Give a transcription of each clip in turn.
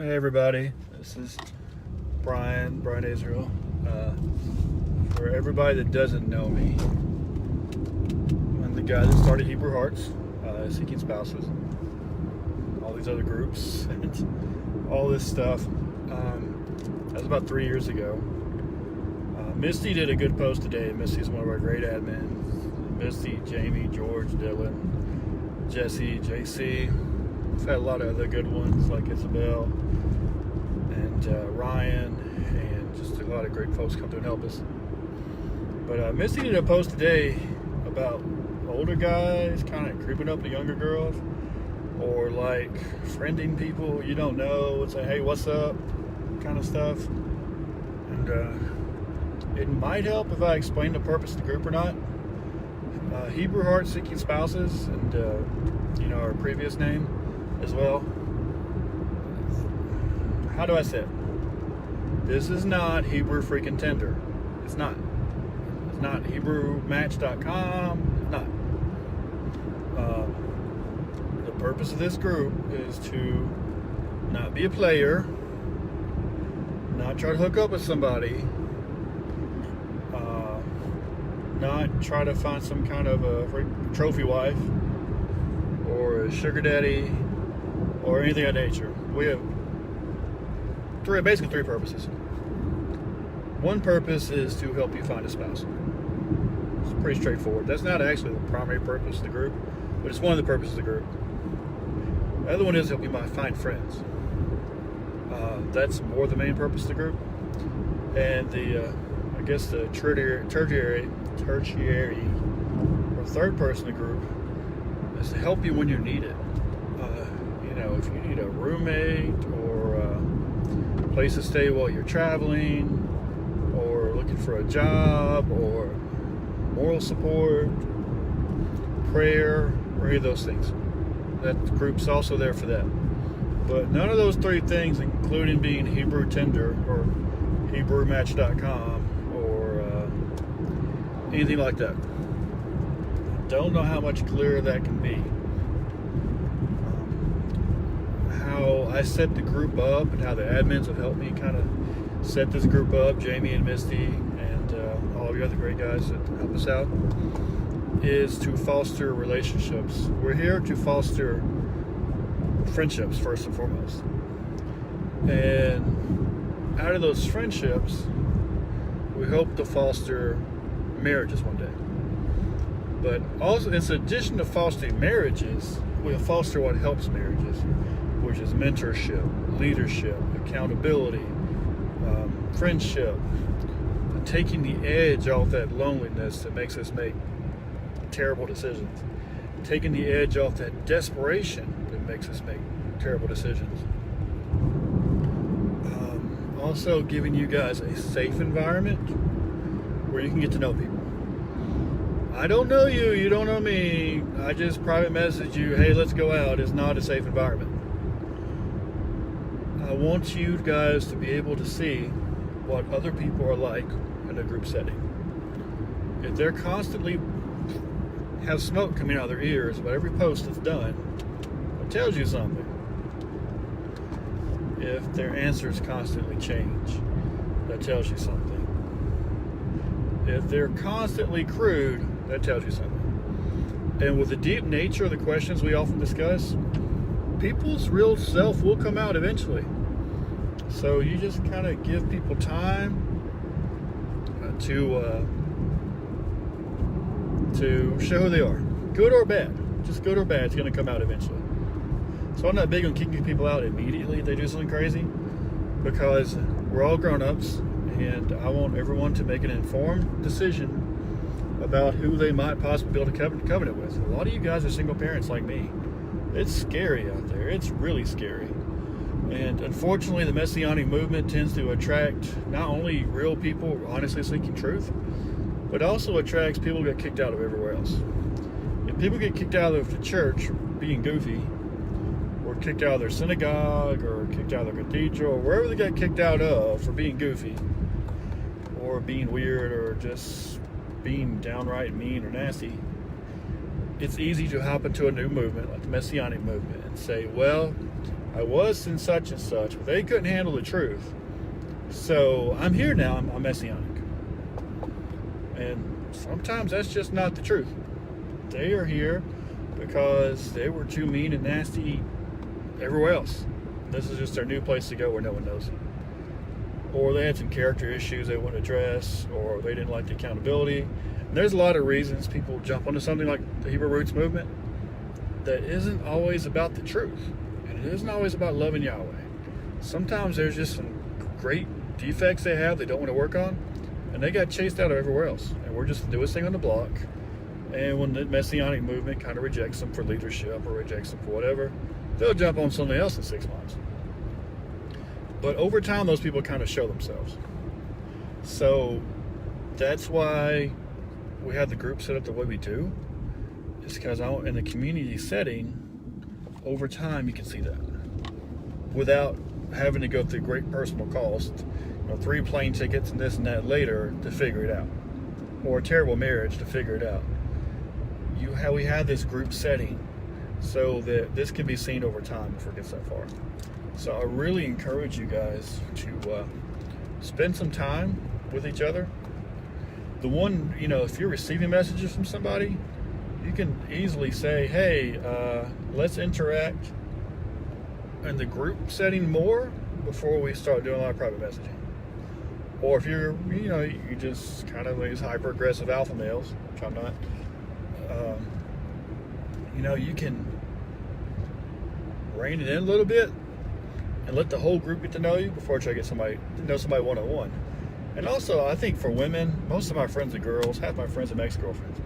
Hey everybody, this is Brian Israel. For everybody that doesn't know me, I'm the guy that started Hebrew Hearts, Seeking Spouses, all these other groups, and all this stuff. That was about 3 years ago. Misty did a good post today. Misty's one of our great admins. Misty, Jamie, George, Dylan, Jesse, JC. We've had a lot of other good ones like Isabel and Ryan, and just a lot of great folks come through and help us. But Misty did a post today about older guys kind of creeping up to younger girls, or like friending people you don't know and say, hey, what's up, kind of stuff. And it might help if I explain the purpose of the group or not. Hebrew Heart Seeking Spouses, and our previous name as well. How do I say it? This is not Hebrew freaking Tinder. It's not. It's not HebrewMatch.com. It's not. The purpose of this group is to not be a player, not try to hook up with somebody, not try to find some kind of a trophy wife or a sugar daddy or anything of that nature. We have basically three purposes. One purpose is to help you find a spouse. It's pretty straightforward. That's not actually the primary purpose of the group, but it's one of the purposes of the group. The other one is to help you find friends. That's more the main purpose of the group. And the tertiary or third person of the group is to help you when you need it. If you need a roommate or a place to stay while you're traveling, or looking for a job, or moral support, prayer, or any of those things. That group's also there for that. But none of those three things, including being Hebrew Tinder or HebrewMatch.com or anything like that. Don't know how much clearer that can be. How I set the group up and how the admins have helped me kind of set this group up, Jamie and Misty and all of you other great guys that help us out, is to foster relationships. We're here to foster friendships first and foremost. And out of those friendships, we hope to foster marriages one day. But also, in addition to fostering marriages, we'll foster what helps marriages, which is mentorship, leadership, accountability, friendship, taking the edge off that loneliness that makes us make terrible decisions, taking the edge off that desperation that makes us make terrible decisions. Also giving you guys a safe environment where you can get to know people. I don't know you, you don't know me, I just private message you, hey, let's go out. It's not a safe environment. I want you guys to be able to see what other people are like in a group setting. If they're constantly have smoke coming out of their ears about every post that's done, it tells you something. If their answers constantly change, that tells you something. If they're constantly crude, that tells you something. And with the deep nature of the questions we often discuss, people's real self will come out eventually. So you just kind of give people time to show who they are. Good or bad. Just good or bad, it's going to come out eventually. So I'm not big on kicking people out immediately if they do something crazy, because we're all grown-ups, and I want everyone to make an informed decision about who they might possibly build a covenant with. A lot of you guys are single parents like me. It's scary out there. It's really scary. And unfortunately, the Messianic movement tends to attract not only real people honestly seeking truth, but also attracts people who get kicked out of everywhere else. If people get kicked out of the church for being goofy, or kicked out of their synagogue, or kicked out of their cathedral, or wherever they got kicked out of for being goofy, or being weird, or just being downright mean or nasty, it's easy to hop into a new movement like the Messianic movement and say, well, I was in such and such, but they couldn't handle the truth. So I'm here now. I'm messianic. And sometimes that's just not the truth. They are here because they were too mean and nasty everywhere else. This is just their new place to go where no one knows them. Or they had some character issues they wouldn't address, or they didn't like the accountability. And there's a lot of reasons people jump onto something like the Hebrew Roots movement that isn't always about the truth. And it isn't always about loving Yahweh. Sometimes there's just some great defects they have they don't want to work on, and they got chased out of everywhere else. And we're just the newest thing on the block. And when the Messianic movement kind of rejects them for leadership or rejects them for whatever, they'll jump on something else in 6 months. But over time, those people kind of show themselves. So that's why we have the group set up the way we do. It's because in the community setting, over time, you can see that without having to go through great personal cost, 3 plane tickets and this and that later to figure it out, or a terrible marriage to figure it out. We have this group setting so that this can be seen over time before it gets that far. So I really encourage you guys to spend some time with each other. The one, if you're receiving messages from somebody, you can easily say, hey, let's interact in the group setting more before we start doing a lot of private messaging. Or if you're, you just kind of these hyper-aggressive alpha males, which I'm not, you can rein it in a little bit and let the whole group get to know you before I try to get somebody to know somebody one-on-one. And also, I think for women, most of my friends are girls. Half my friends are ex-girlfriends.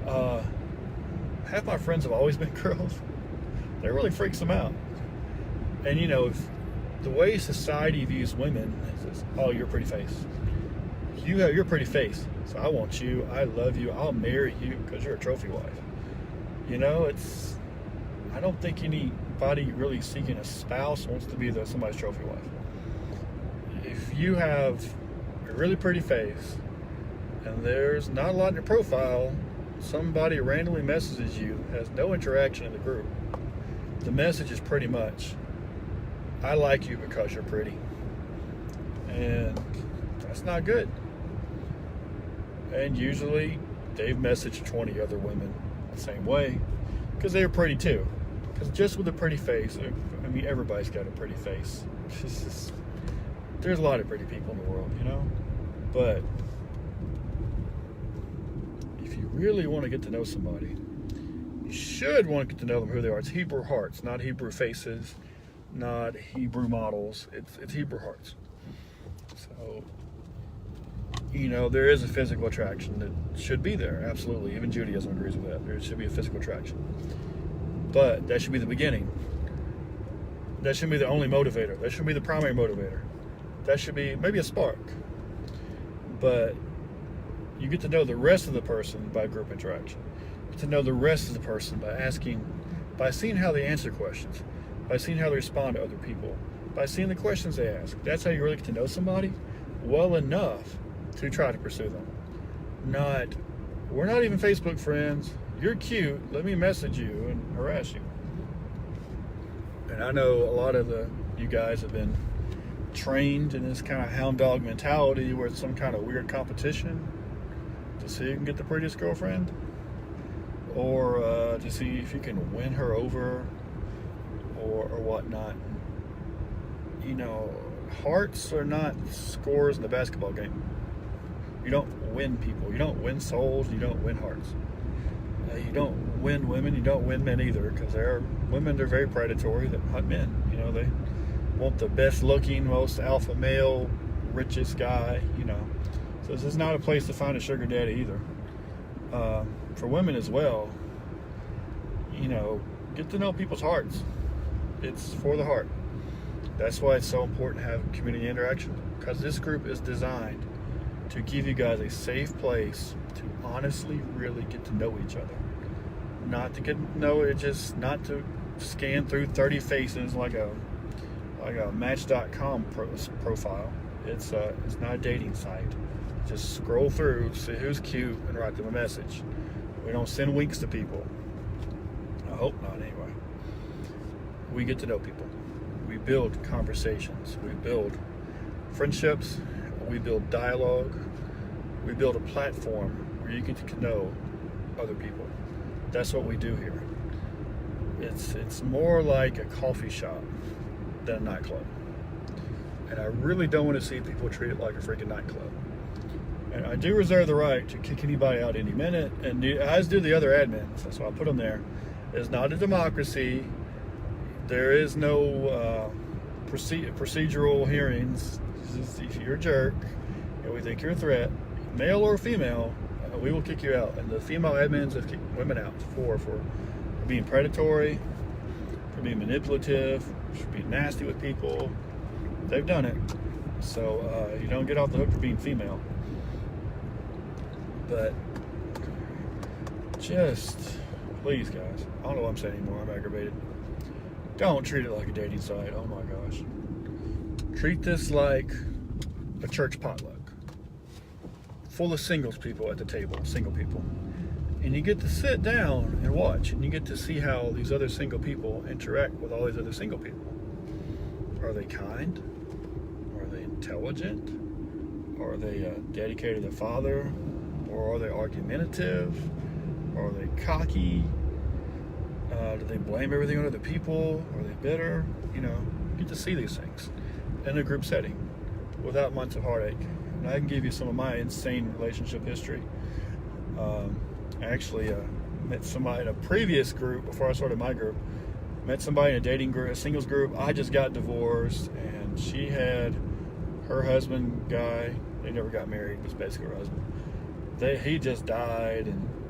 Half my friends have always been girls. That really freaks them out. And if the way society views women is, oh, you're a pretty face. You're a pretty face. So I want you. I love you. I'll marry you because you're a trophy wife. I don't think anybody really seeking a spouse wants to be somebody's trophy wife. If you have a really pretty face and there's not a lot in your profile, somebody randomly messages you, has no interaction in the group, the message is pretty much, I like you because you're pretty. And that's not good. And usually they've messaged 20 other women the same way because they're pretty too. Because just with a pretty face, everybody's got a pretty face. There's a lot of pretty people in the world, But if you really want to get to know somebody, you should want to get to know them who they are. It's Hebrew hearts, not Hebrew faces, not Hebrew models. It's Hebrew hearts. So, there is a physical attraction that should be there. Absolutely. Even Judaism agrees with that. There should be a physical attraction. But that should be the beginning. That shouldn't be the only motivator. That shouldn't be the primary motivator. That should be maybe a spark. But you get to know the rest of the person by group interaction. You get to know the rest of the person by seeing how they answer questions, by seeing how they respond to other people, by seeing the questions they ask. That's how you really get to know somebody well enough to try to pursue them. We're not even Facebook friends. You're cute. Let me message you and harass you. And I know a lot of you guys have been trained in this kind of hound dog mentality where it's some kind of weird competition to see who can get the prettiest girlfriend, or to see if you can win her over or whatnot. Hearts are not scores in the basketball game. You don't win people. You don't win souls. You don't win hearts. You don't win women. You don't win men either, because there are women that are very predatory that hunt men. They want the best looking, most alpha male, richest guy. So this is not a place to find a sugar daddy either. For women as well, get to know people's hearts. It's for the heart. That's why it's so important to have community interaction, because this group is designed to give you guys a safe place to honestly really get to know each other. Not to get to know it, just not to scan through 30 faces like a Match.com profile. It's not a dating site. Just scroll through, see who's cute, and write them a message. We don't send winks to people. I hope not, anyway. We get to know people. build conversations, we build friendships, we build dialogue, we build a platform where you get to know other people. That's what we do here. It's more like a coffee shop than a nightclub. And I really don't want to see people treat it like a freaking nightclub. And I do reserve the right to kick anybody out any minute, and as do the other admins. That's why I put them there. It's not a democracy. There is no procedural hearings. If you're a jerk and we think you're a threat, male or female, we will kick you out. And the female admins have kicked women out for being predatory, for being manipulative, for being nasty with people. They've done it. So you don't get off the hook for being female. But just, please guys, I don't know what I'm saying anymore, I'm aggravated. Don't treat it like a dating site, oh my gosh. Treat this like a church potluck. Full of singles people at the table, single people. And you get to sit down and watch, and you get to see how these other single people interact with all these other single people. Are they kind? Are they intelligent? Are they dedicated to their father? Or are they argumentative? Or are they cocky? Do they blame everything on other people? Are they bitter? You know, you get to see these things in a group setting without months of heartache. And I can give you some of my insane relationship history. I actually met somebody in a previous group before I started my group. Met somebody in a dating group, a singles group. I just got divorced, and she had her husband guy. They never got married. Was basically her husband. He just died,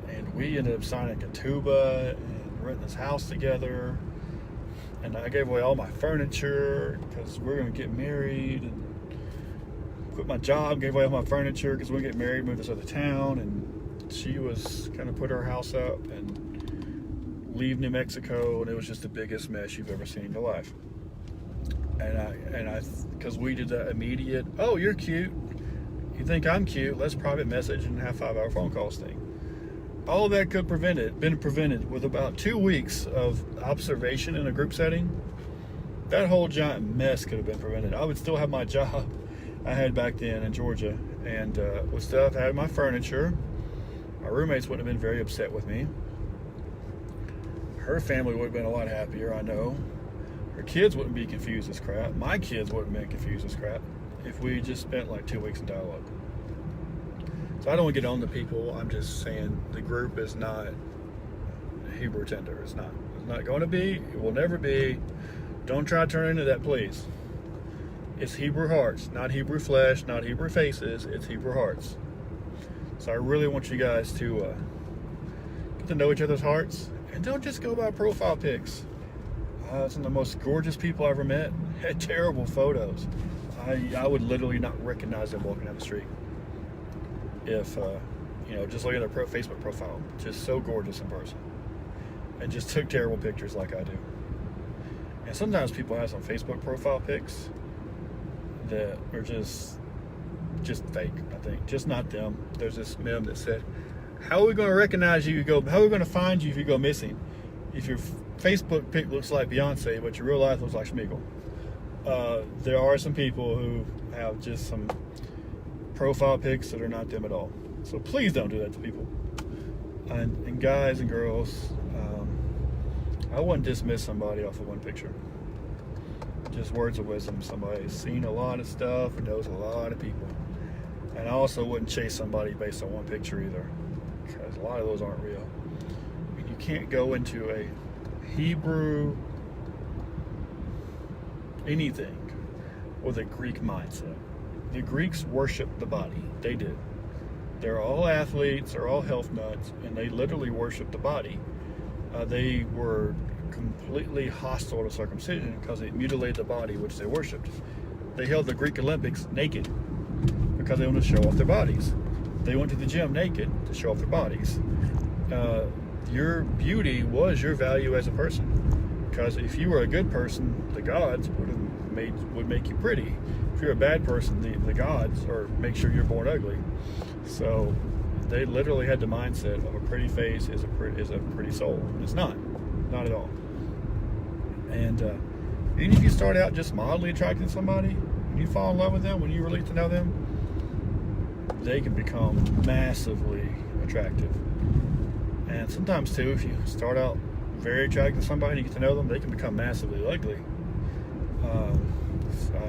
and we ended up signing a ketubah and renting this house together. And I gave away all my furniture because we're going to get married, and quit my job, gave away all my furniture because we're going to get married, move to this other town. And she was going to put her house up and leave New Mexico, and it was just the biggest mess you've ever seen in your life. And I because we did that immediate, oh, you're cute. You think I'm cute? Let's private message and have 5-hour phone calls thing. All of that could been prevented with about 2 weeks of observation in a group setting. That whole giant mess could have been prevented. I would still have my job I had back then in Georgia, and would still have had my furniture. My roommates wouldn't have been very upset with me. Her family would have been a lot happier, I know. Her kids wouldn't be confused as crap. My kids wouldn't have been confused as crap if we just spent like 2 weeks in dialogue. So I don't want to get on to people. I'm just saying the group is not Hebrew Tinder. It's not. It's not going to be. It will never be. Don't try to turn into that, please. It's Hebrew hearts, not Hebrew flesh, not Hebrew faces. It's Hebrew hearts. So I really want you guys to get to know each other's hearts, and don't just go by profile pics. Some of the most gorgeous people I ever met had terrible photos. I would literally not recognize them walking down the street if, just looking at their Facebook profile. Just so gorgeous in person. And just took terrible pictures like I do. And sometimes people have some Facebook profile pics that are just fake, I think. Just not them. There's this meme that said, how are we going to recognize you? How are we going to find you if you go missing? If your Facebook pic looks like Beyonce, but your real life looks like Schmeagle. There are some people who have just some profile pics that are not them at all. So please don't do that to people. And guys and girls, I wouldn't dismiss somebody off of one picture. Just words of wisdom. Somebody's seen a lot of stuff and knows a lot of people. And I also wouldn't chase somebody based on one picture either, because a lot of those aren't real. I mean, you can't go into a Hebrew anything with a Greek mindset. The Greeks worshiped the body. They did. They're all athletes, they're all health nuts, and they literally worshiped the body. They were completely hostile to circumcision because it mutilated the body which they worshipped. They held the Greek Olympics naked because they wanted to show off their bodies. They went to the gym naked to show off their bodies. Your beauty was your value as a person, because if you were a good person, the gods would make you pretty. If you're a bad person, the gods make sure you're born ugly. So they literally had the mindset of a pretty face is a pretty soul. It's not at all. And Even if you start out just mildly attracting somebody, when you fall in love with them, when you really get to know them, they can become massively attractive. And sometimes too, if you start out very attracted to somebody and you get to know them, they can become massively ugly.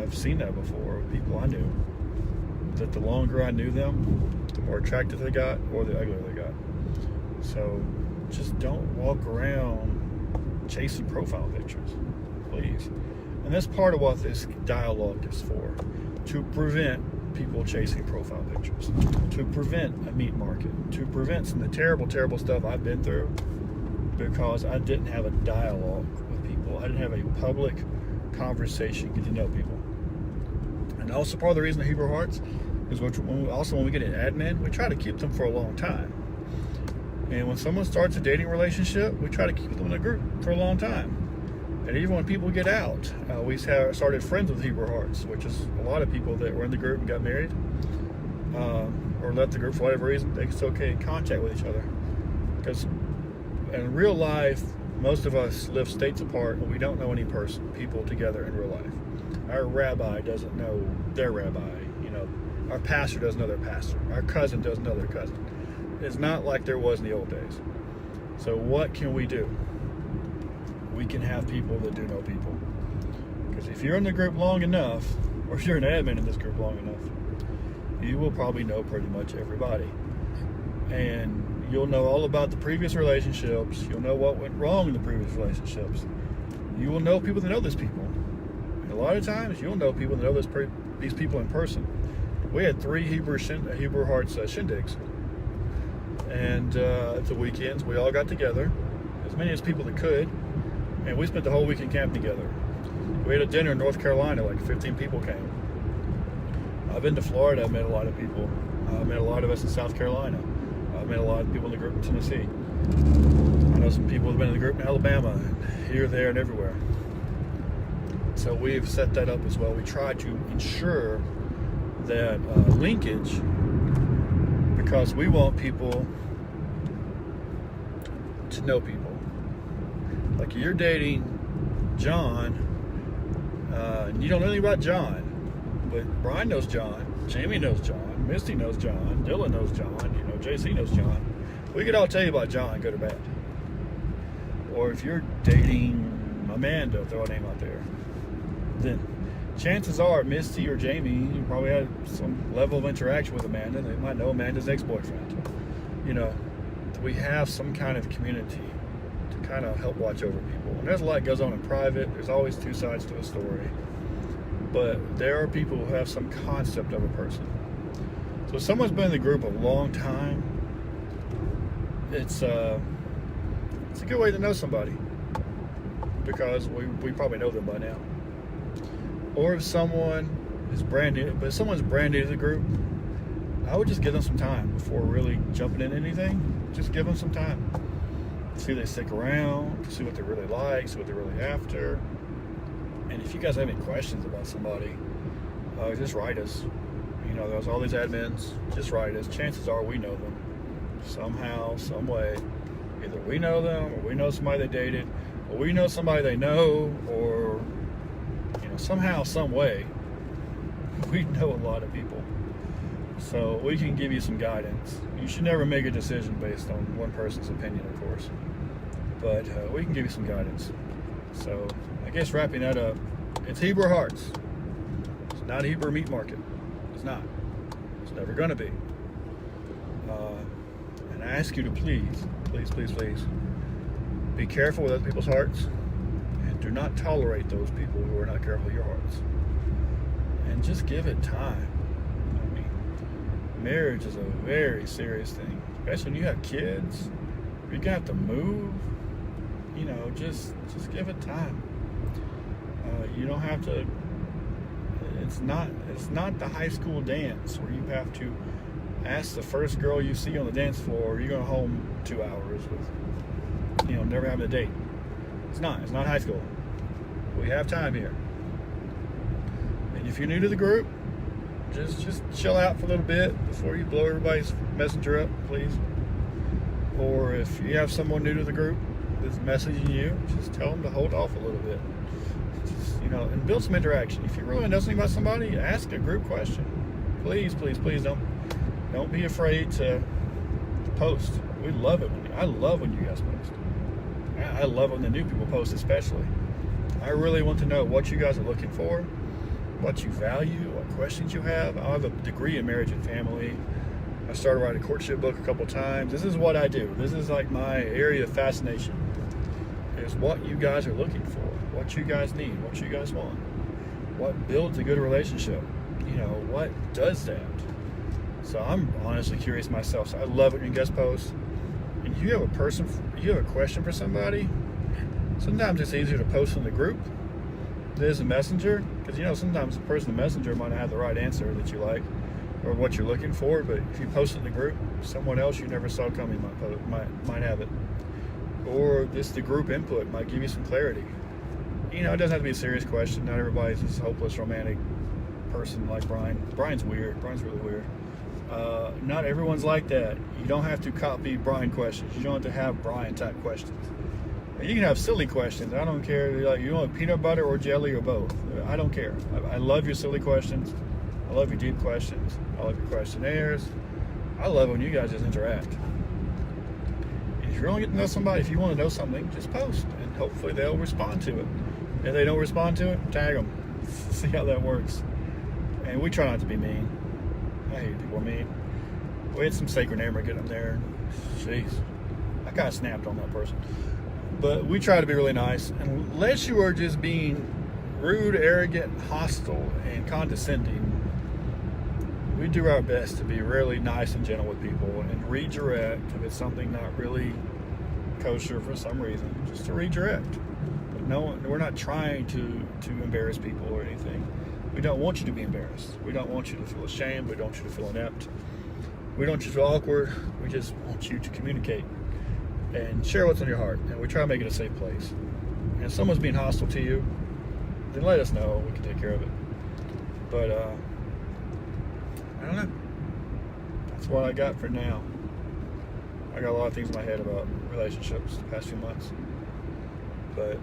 I've seen that before with people I knew, that the longer I knew them, the more attractive they got or the uglier they got. So just don't walk around chasing profile pictures, please. And that's part of what this dialogue is for, to prevent people chasing profile pictures, to prevent a meat market, to prevent some of the terrible, terrible stuff I've been through because I didn't have a dialogue with people. I didn't have a public conversation, get to know people. And also part of the reason the Hebrew Hearts is when we get an admin, we try to keep them for a long time. And when someone starts a dating relationship, we try to keep them in a group for a long time. And even when people get out, we started Friends with Hebrew Hearts, which is a lot of people that were in the group and got married or left the group for whatever reason, they can still get in contact with each other. Because in real life, most of us live states apart and we don't know any people together in real life. Our rabbi doesn't know their rabbi, our pastor doesn't know their pastor, our cousin doesn't know their cousin. It's not like there was in the old days. So what can we do? We can have people that do know people. Because if you're in the group long enough, or if you're an admin in this group long enough, you will probably know pretty much everybody. And you'll know all about the previous relationships. You'll know what went wrong in the previous relationships. You will know people that know these people. And a lot of times, you'll know people that know these people in person. We had 3 Hebrew Hearts shindigs. And at the weekends, we all got together, as many as people that could, and we spent the whole weekend camping together. We had a dinner in North Carolina, like 15 people came. I've been to Florida, I've met a lot of people. I've met a lot of us in South Carolina. I've met a lot of people in the group in Tennessee. I know some people have been in the group in Alabama, and here, there, and everywhere. So we've set that up as well. We try to ensure that linkage, because we want people to know people. Like you're dating John, and you don't know anything about John, but Brian knows John, Jamie knows John, Misty knows John, Dylan knows John, JC knows John. We could all tell you about John, good or bad. Or if you're dating Amanda, throw a name out there, then chances are Misty or Jamie, you probably had some level of interaction with Amanda. They might know Amanda's ex-boyfriend. We have some kind of community to kind of help watch over people. And there's a lot goes on in private. There's always 2 sides to a story. But there are people who have some concept of a person. So if someone's been in the group a long time, it's a good way to know somebody, because we probably know them by now. Or if someone is brand new, but if someone's brand new to the group, I would just give them some time before really jumping into anything. Just give them some time. See if they stick around, see what they really like, see what they're really after. And if you guys have any questions about somebody, just write us. There's all these admins, just write us. Chances are we know them. Somehow, some way. Either we know them, or we know somebody they dated, or we know somebody they know, or somehow, some way, we know a lot of people. So we can give you some guidance. You should never make a decision based on one person's opinion, of course. But we can give you some guidance. So I guess wrapping that up, it's Hebrew Hearts. It's not a Hebrew meat market. It's not. It's never going to be. And I ask you to please, be careful with other people's hearts. Do not tolerate those people who are not careful with your hearts. And just give it time. Marriage is a very serious thing. Especially when you have kids. You're going to have to move. Just give it time. You don't have to... It's not the high school dance where you have to ask the first girl you see on the dance floor, are you going home 2 hours with, never having a date. It's not high school. We have time here. And if you're new to the group, just chill out for a little bit before you blow everybody's messenger up, please. Or if you have someone new to the group that's messaging you, just tell them to hold off a little bit. Just, and build some interaction. If you really know something about somebody, ask a group question. Please, please, please don't be afraid to post. We love it. I love when you guys post. I love when the new people post, especially. I really want to know what you guys are looking for, what you value, what questions you have. I have a degree in marriage and family. I started writing a courtship book a couple times. This is what I do. This is like my area of fascination, is what you guys are looking for, what you guys need, what you guys want, what builds a good relationship, what does that. So I'm honestly curious myself. So I love it when you guys post. And if you have a question for somebody, sometimes it's easier to post in the group than as a messenger, because sometimes the person in the messenger might not have the right answer that you like or what you're looking for. But if you post it in the group, someone else you never saw coming might have it, or just the group input might give you some clarity. It doesn't have to be a serious question. Not everybody's this hopeless romantic person like Brian. Brian's weird. Brian's really weird. Not everyone's like that. You don't have to copy Brian questions. You don't have to have Brian type questions. You can have silly questions. I don't care. Like, you want peanut butter or jelly or both. I don't care. I love your silly questions. I love your deep questions. I love your questionnaires. I love when you guys just interact. If you want to get to know somebody, if you want to know something, just post, and hopefully they'll respond to it. If they don't respond to it, tag them. See how that works. And we try not to be mean. I hate people mean. We had some sacred hammer get them there. Jeez, I got snapped on that person. But we try to be really nice, unless you are just being rude, arrogant, hostile, and condescending. We do our best to be really nice and gentle with people and redirect if it's something not really kosher for some reason, just to redirect. But no, we're not trying to embarrass people or anything. We don't want you to be embarrassed. We don't want you to feel ashamed. We don't want you to feel inept. We don't want you to feel awkward. We just want you to communicate and share what's on your heart. And we try to make it a safe place. And if someone's being hostile to you, then let us know. We can take care of it. But I don't know. That's what I got for now. I got a lot of things in my head about relationships the past few months. But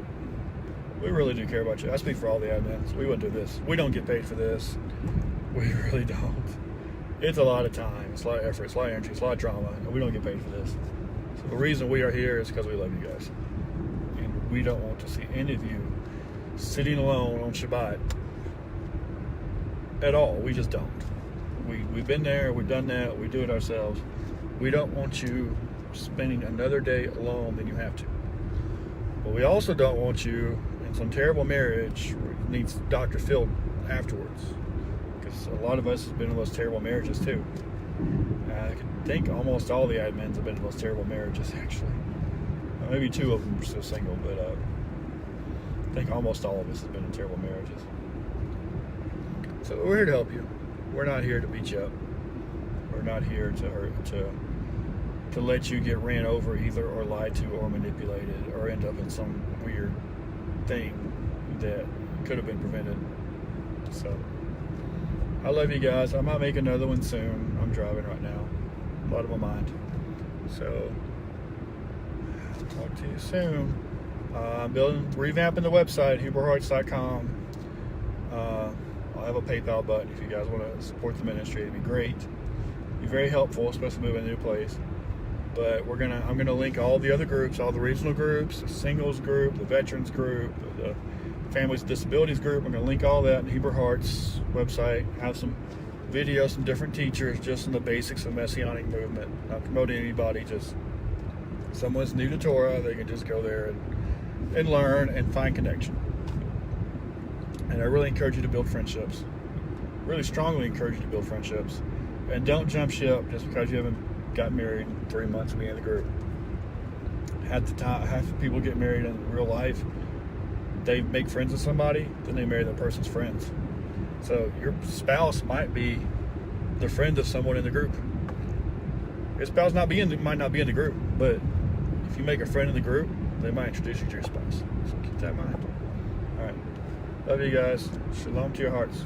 we really do care about you. I speak for all the admins. We wouldn't do this. We don't get paid for this. We really don't. It's a lot of time. It's a lot of effort. It's a lot of energy. It's a lot of drama. And we don't get paid for this. So the reason we are here is because we love you guys. And we don't want to see any of you sitting alone on Shabbat at all. We just don't. We've been there. We've done that. We do it ourselves. We don't want you spending another day alone than you have to. But we also don't want you in some terrible marriage where it needs Dr. Phil afterwards. Because a lot of us have been in those terrible marriages too. I think almost all the admins have been in those terrible marriages, actually. Maybe 2 of them are still single, but I think almost all of us have been in terrible marriages. So we're here to help you. We're not here to beat you up. We're not here to hurt, to let you get ran over either, or lied to, or manipulated, or end up in some weird thing that could have been prevented. So I love you guys. I might make another one soon. I'm driving right now. A lot on my mind. So talk to you soon. I'm revamping the website, HuberHearts.com. I'll have a PayPal button if you guys want to support the ministry. It'd be great. Be very helpful, especially moving to a new place. But I'm gonna link all the other groups, all the regional groups, the singles group, the veterans group, the families with disabilities group. I'm gonna link all that in Hebrew Hearts website. Have some videos, some different teachers, just on the basics of Messianic movement. Not promoting anybody, just someone's new to Torah, they can just go there and learn and find connection. And I really encourage you to build friendships. Really strongly encourage you to build friendships. And don't jump ship just because you haven't got married in 3 months of being in the group. Half the people get married in real life, they make friends with somebody, then they marry that person's friends. So your spouse might be the friend of someone in the group. Your spouse might not be in the group, but if you make a friend in the group, they might introduce you to your spouse. So keep that in mind. All right. Love you guys. Shalom to your hearts.